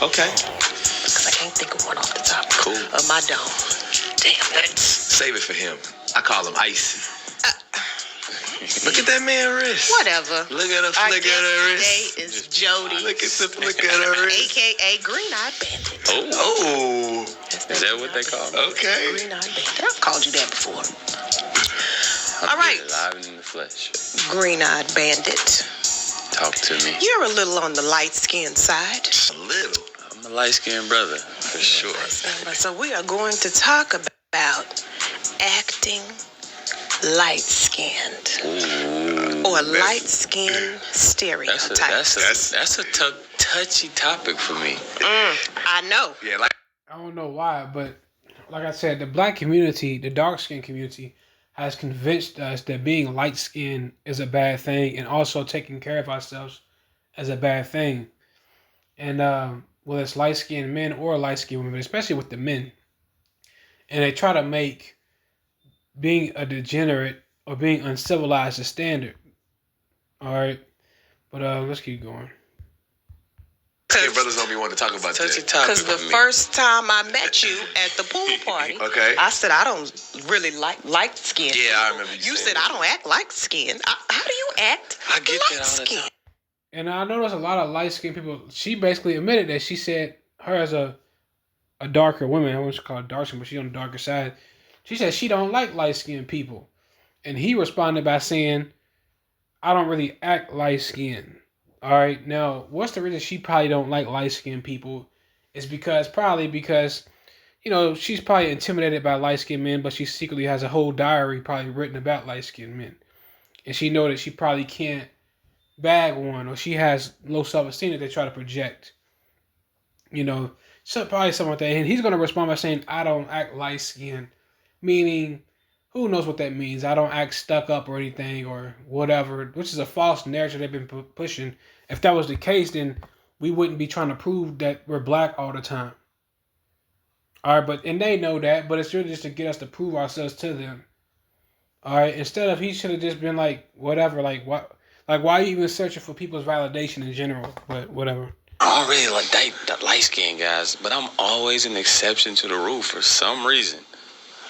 Okay. Because I can't think of one off the top of my dome. Damn it. Save it for him. I call him Icy. Look at that man's wrist. Whatever. Look at her flick at her wrist. Today is Jody. Look at the flick at her wrist. AKA Green-Eyed Bandit. Oh. Is that what they call it? Okay. Green-Eyed Bandit. I've called you that before. I'm All right. Alive and in the flesh. Green-Eyed Bandit. Talk to me. You're a little on the light-skinned side. Just a little. I'm a light-skinned brother, for sure. So we are going to talk about acting light-skinned. Ooh, or light-skinned stereotypes. That's a touchy topic for me. I know. Yeah, like I don't know why, but like I said, the black community, the dark-skinned community, has convinced us that being light-skinned is a bad thing, and also taking care of ourselves is a bad thing. And whether it's light-skinned men or light-skinned women, especially with the men, and they try to make being a degenerate or being uncivilized a standard. All right, but let's keep going. your brothers don't be wanting to talk about that. Because the first time I met you at the pool party, Okay. I said I don't really like light skin. Yeah, I remember you You saying said I don't act light skin. How do you act I get that light all the skin? time. And I noticed a lot of light-skinned people. She basically admitted that she said her as a darker woman, I wouldn't call it dark skin, but she's on the darker side. She said she don't like light-skinned people. And he responded by saying, I don't really act light-skinned. All right. Now, what's the reason she probably don't like light-skinned people? Is probably because, you know, she's probably intimidated by light-skinned men, but she secretly has a whole diary probably written about light-skinned men. And she know that she probably can't bag one, or she has low self-esteem that they try to project. You know, so probably something like that. And he's going to respond by saying, I don't act light-skinned. Meaning, who knows what that means? I don't act stuck up or anything or whatever, which is a false narrative they've been pushing. If that was the case, then we wouldn't be trying to prove that we're black all the time. All right, and they know that, but it's really just to get us to prove ourselves to them. All right, instead of he should have just been like, whatever, like what, like why are you even searching for people's validation in general? But whatever. I don't really like the light-skinned guys, but I'm always an exception to the rule for some reason.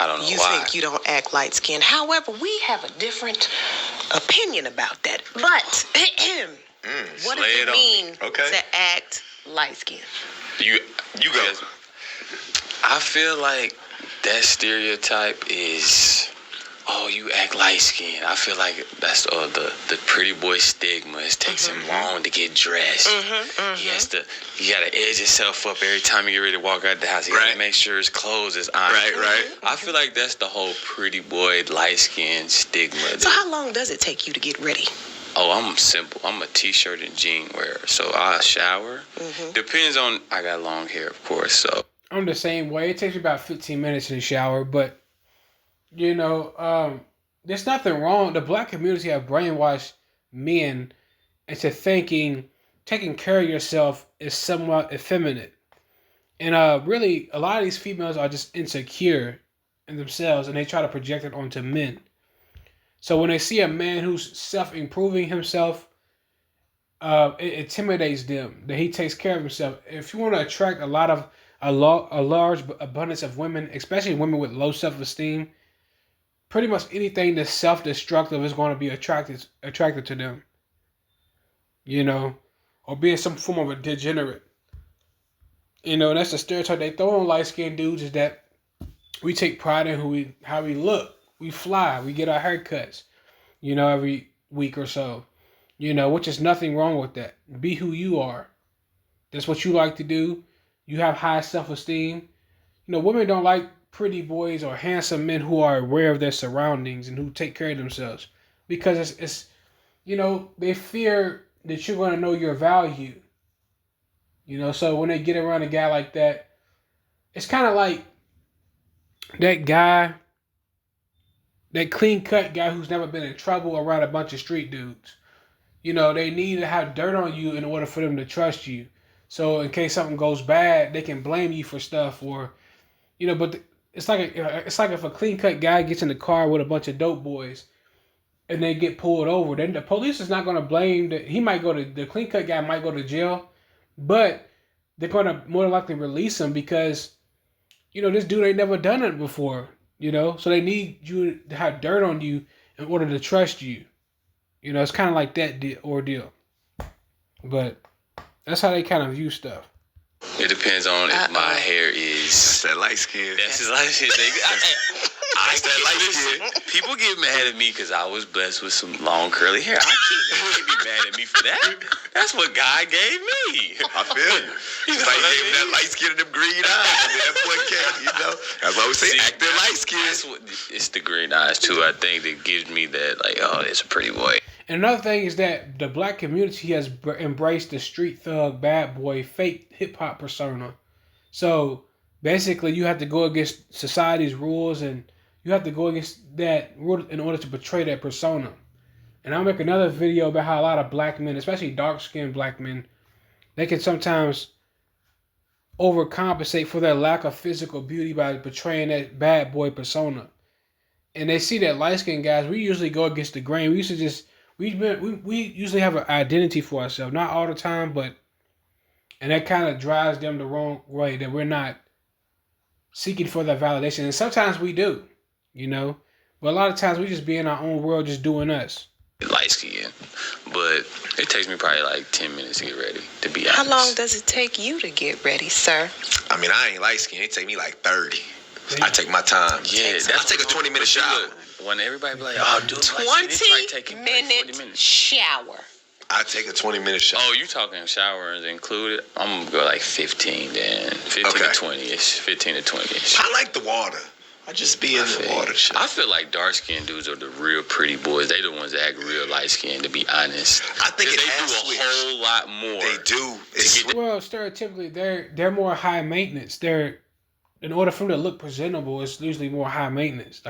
I don't know You why. think you don't act light skinned. However, we have a different opinion about that. But what does it mean to act light skinned? You go. I feel like that stereotype is, oh, you act light skinned. I feel like that's the pretty boy stigma. It takes him long to get dressed. You gotta edge yourself up every time you get ready to walk out the house. You gotta make sure his clothes is on. Right. I feel like that's the whole pretty boy light skinned stigma. So how long does it take you to get ready? Oh, I'm simple. I'm a t-shirt and jean wearer. So I shower. Depends on, I got long hair, of course, so. I'm the same way. It takes me about 15 minutes in the shower, but you know, there's nothing wrong. The black community have brainwashed men into thinking taking care of yourself is somewhat effeminate. And really, a lot of these females are just insecure in themselves, and they try to project it onto men. So when they see a man who's self-improving himself, it intimidates them that he takes care of himself. If you want to attract a large abundance of women, especially women with low self-esteem, pretty much anything that's self-destructive is going to be attracted to them. You know, or being some form of a degenerate. You know, that's the stereotype they throw on light-skinned dudes, is that we take pride in how we look. We fly. We get our haircuts, you know, every week or so. You know, which is nothing wrong with that. Be who you are. That's what you like to do. You have high self-esteem. You know, women don't like pretty boys or handsome men who are aware of their surroundings and who take care of themselves, because it's you know, they fear that you're going to know your value. You know, so when they get around a guy like that, it's kind of like that guy, that clean-cut guy who's never been in trouble around a bunch of street dudes. You know, they need to have dirt on you in order for them to trust you. So in case something goes bad, they can blame you for stuff, or, you know, but it's like if a clean-cut guy gets in the car with a bunch of dope boys and they get pulled over, then the police is not going to blame the clean-cut guy might go to jail, but they're gonna more likely release him because, this dude ain't never done it before. So they need you to have dirt on you in order to trust you. It's kind of like that ordeal. But that's how they kind of view stuff. It depends on if my hair is. That's that light skin. That's his light skin. That's that light skin. People get mad at me because I was blessed with some long curly hair. They can't be mad at me for that. That's what God gave me. I feel you. It's like he gave him that light skin and them green eyes. I mean, that boy can't, That's why we say acting light skin. It's the green eyes too. I think that gives me that it's a pretty boy. And another thing is that the black community has embraced the street thug, bad boy, fake hip hop persona. So basically, you have to go against society's rules, and you have to go against that rule in order to portray that persona. And I'll make another video about how a lot of black men, especially dark-skinned black men, they can sometimes overcompensate for their lack of physical beauty by portraying that bad boy persona. And they see that light-skinned guys, we usually go against the grain. We usually have an identity for ourselves. Not all the time, and that kind of drives them the wrong way, that we're not seeking for that validation. And sometimes we do, But a lot of times we just be in our own world, just doing us. Light skin, but it takes me probably like 10 minutes to get ready, to be honest. How long does it take you to get ready, sir? I mean, I ain't light skin. It take me like 30. I take my time. Yeah, I take a 20-minute shower. When everybody be like, do 20-minute shower. I take a 20-minute shower. Oh, you talking showers included? I'm gonna go like 15 then. 15 to 20-ish. 15 to 20-ish. I like the water. I just be in the water. Shit. I feel like dark-skinned dudes are the real pretty boys. They the ones that act real light-skinned, to be honest. I think they do a whole lot more. They do. Well, stereotypically, they're more high maintenance. In order for them to look presentable, it's usually more high maintenance.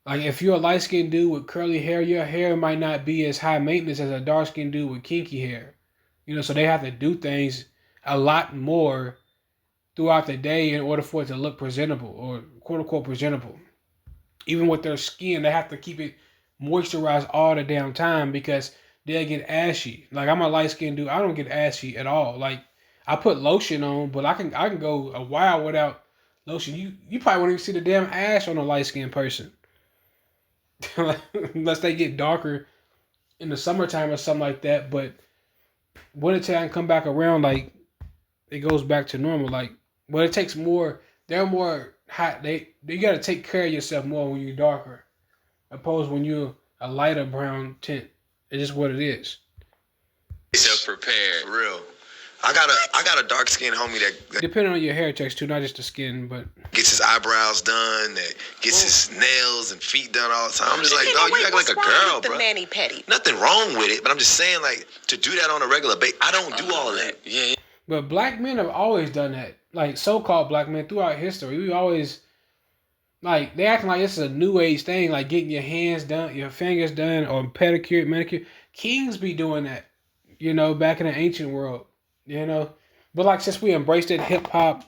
Like if you're a light-skinned dude with curly hair, your hair might not be as high maintenance as a dark-skinned dude with kinky hair. So they have to do things a lot more throughout the day in order for it to look presentable, or quote-unquote presentable. Even with their skin, they have to keep it moisturized all the damn time because they'll get ashy. Like, I'm a light-skinned dude. I don't get ashy at all. Like, I put lotion on, but I can go a while without lotion. You probably won't even see the damn ash on a light-skinned person. Unless they get darker in the summertime or something like that. But wintertime come back around, like, it goes back to normal. Like, but it takes more. They're more hot. You got to take care of yourself more when you're darker, opposed when you're a lighter brown tint. It's just what it is. Self-prepared. For real. I got a dark skinned homie that depending on your hair texture too, not just the skin, but gets his eyebrows done, that gets his nails and feet done all the time. I'm just like, dog, you act like a girl, bro. Mani pedi? Nothing wrong with it, but I'm just saying, like, to do that on a regular basis, I don't do all of that. Yeah. But black men have always done that. Like, so-called black men throughout history, we always, like, they acting like this is a new age thing, like getting your hands done, your fingers done, or pedicure, manicure. Kings be doing that, back in the ancient world, But, like, since we embraced that hip-hop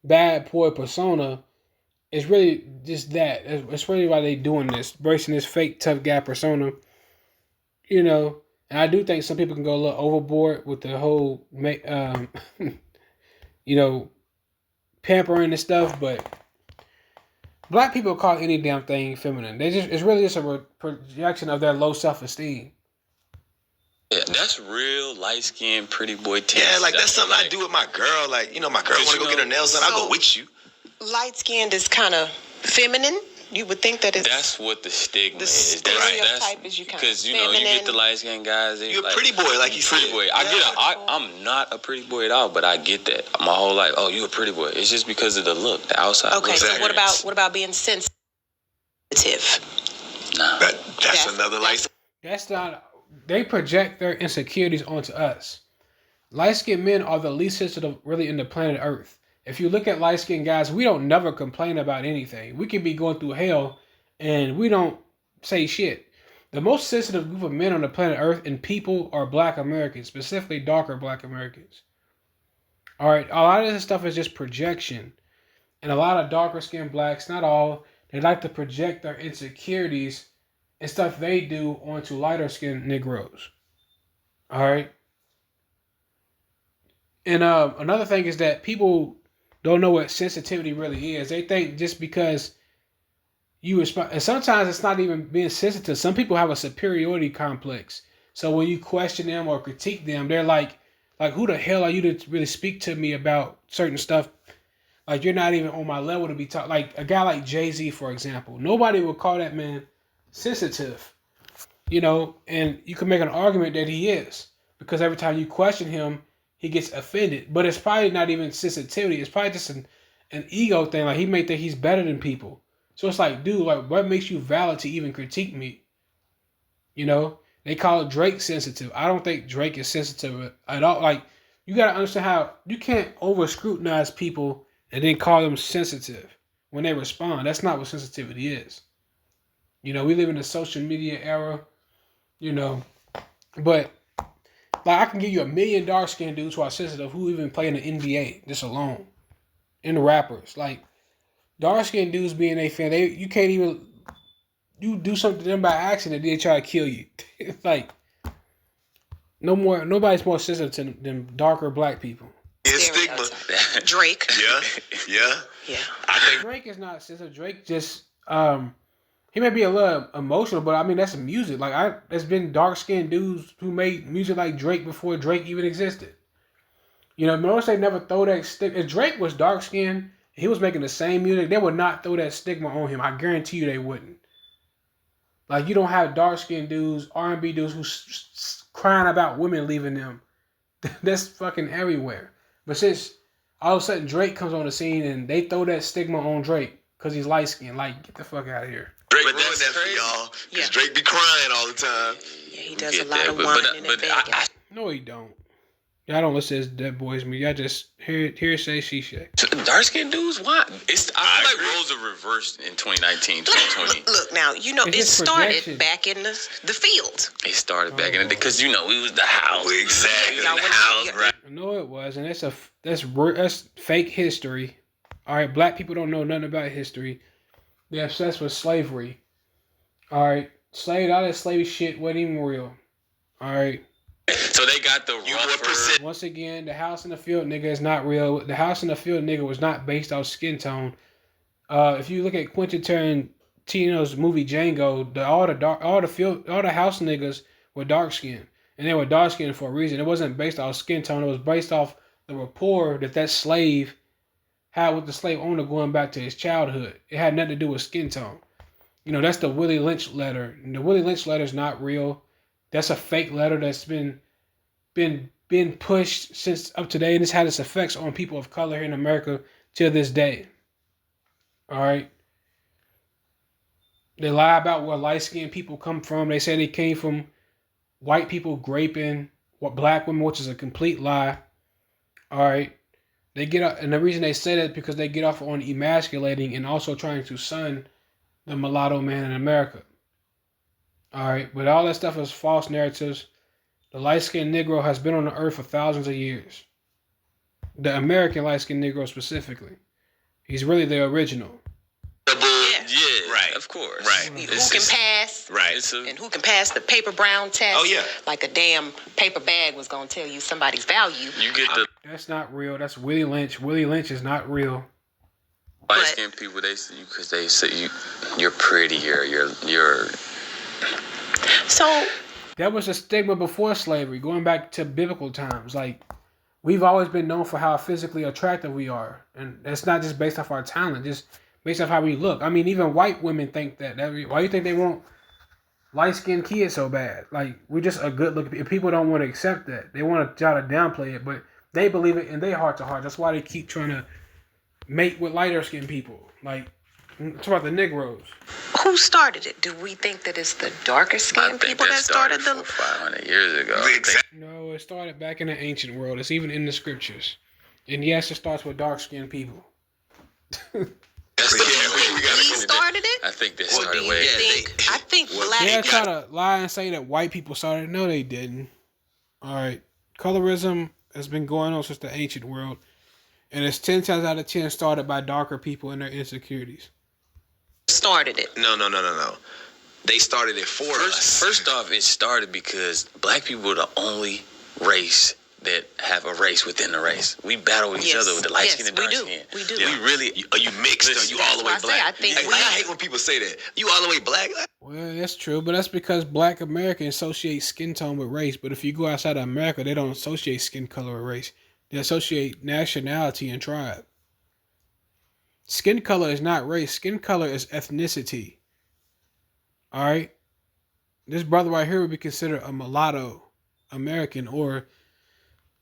bad boy persona, it's really just that. It's really why they doing this, embracing this fake tough guy persona, And I do think some people can go a little overboard with the whole, pampering and stuff, but black people call any damn thing feminine. It's really just a projection of their low self-esteem. Yeah, that's real light-skinned pretty boy tint. Yeah, like that's something I do with my girl. Like, my girl want to go get her nails done. I'll go with you. Light-skinned is kind of feminine. You would think that it's... That's what the stigma is. The stereotype is you kind of because, you get the light-skinned guys. You're a pretty boy, like you said. Pretty boy. I get it. I'm not a pretty boy at all, but I get that. My whole life, you a pretty boy. It's just because of the look, the outside look. Okay, so what about being sensitive? Nah. That's another light. That's not... They project their insecurities onto us. Light-skinned men are the least sensitive really in the planet Earth. If you look at light-skinned guys, we don't never complain about anything. We could be going through hell and we don't say shit. The most sensitive group of men on the planet Earth and people are black Americans, specifically darker black Americans. All right, a lot of this stuff is just projection. And a lot of darker skinned blacks, not all, they like to project their insecurities and stuff they do onto lighter skinned Negroes. All right. And another thing is that people don't know what sensitivity really is. They think just because you respond, and sometimes it's not even being sensitive. Some people have a superiority complex. So when you question them or critique them, they're like, who the hell are you to really speak to me about certain stuff? Like, you're not even on my level to be talking. Like a guy like Jay-Z, for example, nobody would call that man sensitive, and you can make an argument that he is, because every time you question him, he gets offended. But it's probably not even sensitivity. It's probably just an ego thing. Like, he may think he's better than people. So it's like, dude, like, what makes you valid to even critique me? They call Drake sensitive. I don't think Drake is sensitive at all. Like, you got to understand how you can't over scrutinize people and then call them sensitive when they respond. That's not what sensitivity is. We live in a social media era, but like, I can give you a million dark skinned dudes who are sensitive who even play in the NBA just alone. And the rappers. Like, dark skinned dudes being a fan, you can't even, you do something to them by accident, they try to kill you. It's like, nobody's more sensitive than darker black people. It's stigma. Drake. Yeah. I think Drake is not sensitive. Drake just, he may be a little emotional, but I mean, that's music. Like, there's been dark skinned dudes who made music like Drake before Drake even existed. Notice they never throw that stigma. If Drake was dark skinned, he was making the same music, they would not throw that stigma on him. I guarantee you they wouldn't. Like, you don't have dark skinned dudes, R&B dudes who's crying about women leaving them. That's fucking everywhere. But since all of a sudden Drake comes on the scene and they throw that stigma on Drake because he's light skinned, like, get the fuck out of here. Drake ruined that for y'all. Because Drake be crying all the time. Yeah, he does a lot of whining and begging. No, he don't. Y'all don't listen to Dead Boys Me. Y'all just hear say, she say. Dark skinned dudes, why? I feel like roles are reversed in 2019, 2020. Look now, it started back in the field. It started back in the day because we was the house. Exactly, the house, right? No, it was, and that's fake history. All right, black people don't know nothing about history. They're obsessed with slavery. All right, all that slavery shit wasn't even real. All right. So they got the rougher. Once again, the house in the field nigga is not real. The house in the field nigga was not based off skin tone. If you look at Quentin Tarantino's movie Django, all the house niggas were dark skinned, and they were dark skinned for a reason. It wasn't based off skin tone. It was based off the rapport that slave had with the slave owner going back to his childhood. It had nothing to do with skin tone. That's the Willie Lynch letter. And the Willie Lynch letter is not real. That's a fake letter that's been pushed since up to date, and it's had its effects on people of color here in America till this day. All right. They lie about where light-skinned people come from. They say they came from white people raping black women, which is a complete lie. All right. They get up, and the reason they say that is because they get off on emasculating and also trying to sun the mulatto man in America. All right, but all that stuff is false narratives. The light-skinned Negro has been on the earth for thousands of years. The American light-skinned Negro specifically. He's really the original. Yeah, right. Of course. Right. Who can pass? Right. And who can pass the paper brown test? Oh, yeah. Like a damn paper bag was going to tell you somebody's value. You get the... That's not real. That's Willie Lynch. Willie Lynch is not real. Light-skinned people, they see you because they say you're prettier. You're... So that was a stigma before slavery, going back to biblical times. Like, we've always been known for how physically attractive we are, and it's not just based off our talent, just based off how we look. I mean, even white women think that. Why do you think they want light-skinned kids so bad? Like, we're just a good look. People don't want to accept that. They want to try to downplay it, but they believe it in their heart to heart. That's why they keep trying to mate with lighter-skinned people. Like, talk about the Negroes. Who started it? Do we think that it's the darker skinned people that started the 500 years ago? No, it started back in the ancient world. It's even in the scriptures. And yes, it starts with dark skinned people. We started it? I think they started way. I think black people try to lie and say that white people started. No, they didn't. All right. Colorism has been going on since the ancient world. And it's 10 times out of 10 started by darker people and their insecurities. Started it. No. They started it for us. First off, it started because black people were the only race that have a race within the race. We battle each other with the light skin and dark skin. We do. We really. Are you mixed or you all the way black? I think I hate when people say that. You all the way black? Well, that's true, but that's because Black Americans associate skin tone with race. But if you go outside of America, they don't associate skin color with race. They associate nationality and tribe. Skin color is not race. Skin color is ethnicity. All right? This brother right here would be considered a mulatto American, or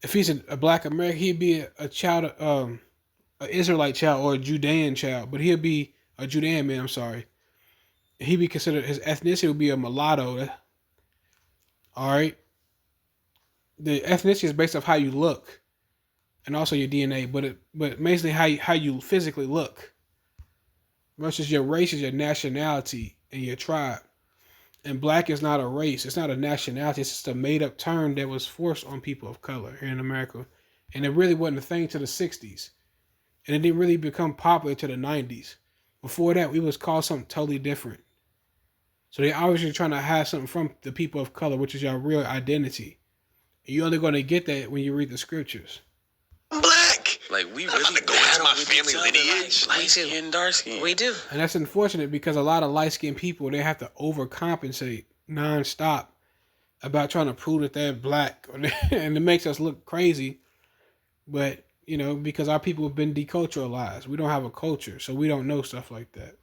if he's a Black American, he'd be a child, an Israelite child or a Judean child, but he'd be a Judean man, I'm sorry. He'd be considered, his ethnicity would be a mulatto. All right? The ethnicity is based off how you look and also your DNA, but basically how you physically look versus your race is your nationality and your tribe. And black is not a race. It's not a nationality. It's just a made-up term that was forced on people of color here in America. And it really wasn't a thing to the 60s. And it didn't really become popular to the 90s. Before that, we was called something totally different. So they're obviously trying to hide something from the people of color, which is your real identity. And you're only going to get that when you read the scriptures. I'm black. Like, we I'm really about to go into my family lineage. Like, light skin, dark skin. We do. And that's unfortunate because a lot of light-skinned people, they have to overcompensate nonstop about trying to prove that they're black. And it makes us look crazy. But, you know, because our people have been deculturalized. We don't have a culture, so we don't know stuff like that.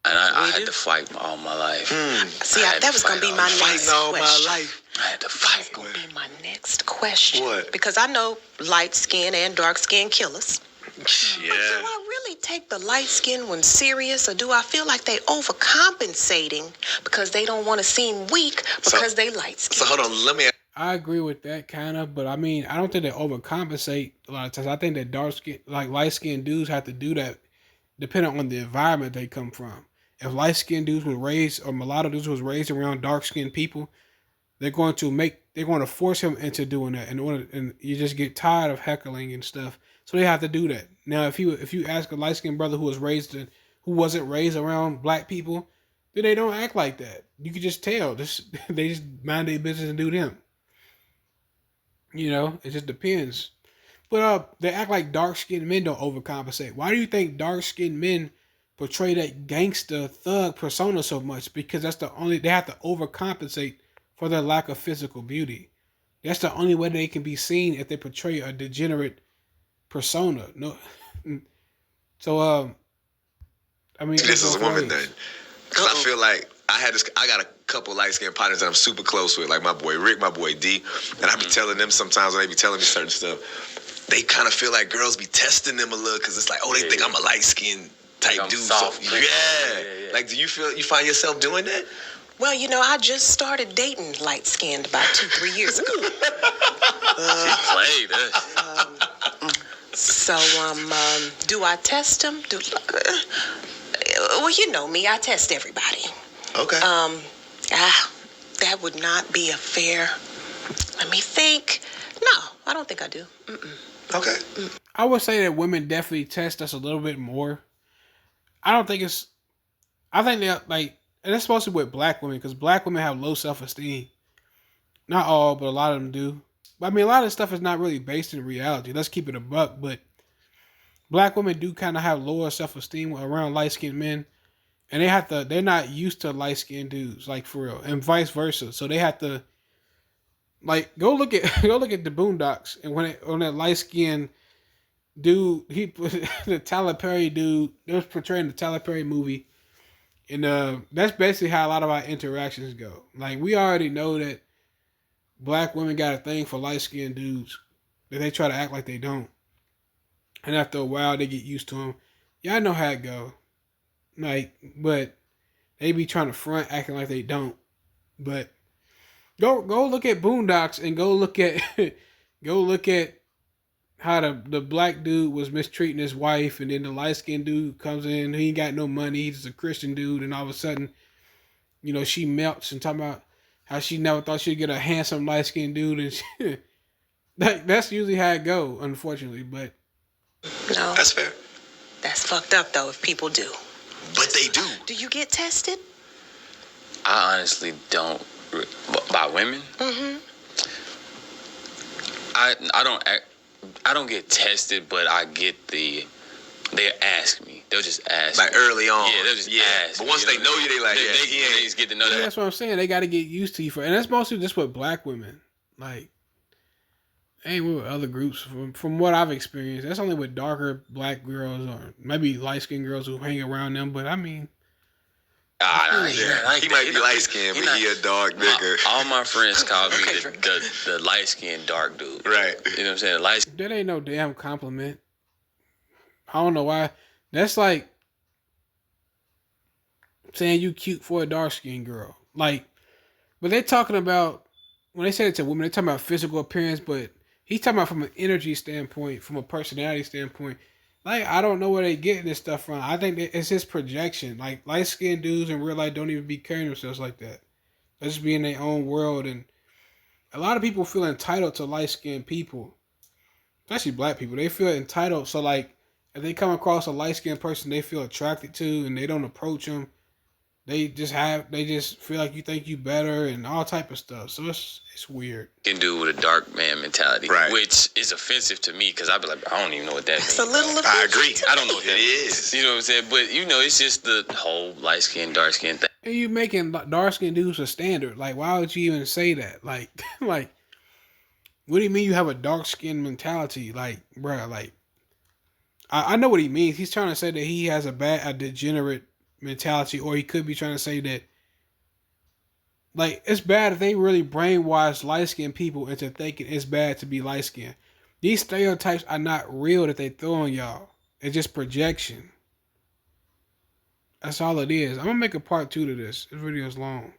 And I had to fight all my life. See, that was going to be my next question. All my life. I had to fight. That's going to be my next question. What? Because I know light skin and dark skin killers. Yeah. But do I really take the light skin one serious, or do I feel like they overcompensating because they don't want to seem weak because they light skin? So hold on, let me. I agree with that kind of, but I mean, I don't think they overcompensate a lot of times. I think that dark skin, like light skinned dudes have to do that depending on the environment they come from. If light skinned dudes was raised, or mulatto dudes was raised around dark skinned people, they're going to force him into doing that and you just get tired of heckling and stuff. So they have to do that. Now, if you ask a light skinned brother who wasn't raised around black people, then they don't act like that. You can just tell. They just mind their business and do them. You know, it just depends. But they act like dark skinned men don't overcompensate. Why do you think dark skinned men portray that gangster thug persona so much? Because they have to overcompensate for their lack of physical beauty. That's the only way they can be seen if they portray a degenerate persona. No, so I mean, This is a woman then, because I feel like I got a couple light skinned partners that I'm super close with, like my boy Rick, my boy D, and I be telling them sometimes when they be telling me certain stuff, they kind of feel like girls be testing them a little because it's like, oh, they think I'm a light skinned type dude. Soft, so, yeah. Like, do you find yourself doing that? Well, you know, I just started dating light-skinned about 2-3 years ago. She played us. So, do I test them? Well, you know me, I test everybody. Okay. That would not be a fair. Let me think. No, I don't think I do. Okay. I would say that women definitely test us a little bit more. I think they're like, and it's mostly with black women, because black women have low self-esteem. Not all, but a lot of them do. But I mean, a lot of stuff is not really based in reality. Let's keep it a buck. But black women do kind of have lower self-esteem around light-skinned men. And they're not used to light-skinned dudes, like for real. And vice versa. So they have to, like, go look at the Boondocks. And when that light-skinned dude, the Tyler Perry dude, they was portraying the Tyler Perry movie. And that's basically how a lot of our interactions go. Like, we already know that black women got a thing for light-skinned dudes, that they try to act like they don't. And after a while, they get used to them. Yeah, I know how it go. Like, but they be trying to front, acting like they don't. But go look at Boondocks and go look at how the black dude was mistreating his wife, and then the light-skinned dude comes in, he ain't got no money, he's just a Christian dude, and all of a sudden, you know, she melts and talking about how she never thought she'd get a handsome light-skinned dude, and that's usually how it go, unfortunately, but... No. That's fair. That's fucked up, though, if people do. But they do. Do you get tested? I honestly don't. By women? Mm-hmm. I don't get tested, but I get they'll ask me. They'll just ask like me. early on. Yeah, they'll just ask. But once they know you, they like, they just get to know that. That's what I'm saying. They got to get used to you and that's mostly just with black women. Like, ain't with other groups. From what I've experienced, that's only with darker black girls or maybe light skinned girls who hang around them. But I mean, he might be light skinned, but he a dark nigga. All my friends call me the light skinned dark dude. Right. You know what I'm saying? Light. That ain't no damn compliment. I don't know why. That's like saying you cute for a dark skinned girl. Like, but they're talking about when they say it to women, they're talking about physical appearance, but he's talking about from an energy standpoint, from a personality standpoint. Like, I don't know where they getting this stuff from. I think it's his projection. Like, light-skinned dudes in real life don't even be carrying themselves like that. They just be in their own world. And a lot of people feel entitled to light-skinned people, especially black people. They feel entitled. So, like, if they come across a light-skinned person they feel attracted to and they don't approach them, they just feel like you think you better and all type of stuff. So it's weird. Can do with a dark man mentality, right? Which is offensive to me because I be like, I don't even know what that means. It's a little offensive. I agree. I don't know what that is. You know what I'm saying? But it's just the whole light skin, dark skin thing. And you making dark skinned dudes a standard. Like, why would you even say that? Like, what do you mean you have a dark skin mentality? Like, bruh, like, I know what he means. He's trying to say that he has a degenerate mentality, or he could be trying to say that, like, it's bad if they really brainwash light-skinned people into thinking it's bad to be light-skinned. These stereotypes are not real that they throw on y'all. It's just projection. That's all it is. I'm going to make a part 2 to this. This video is long.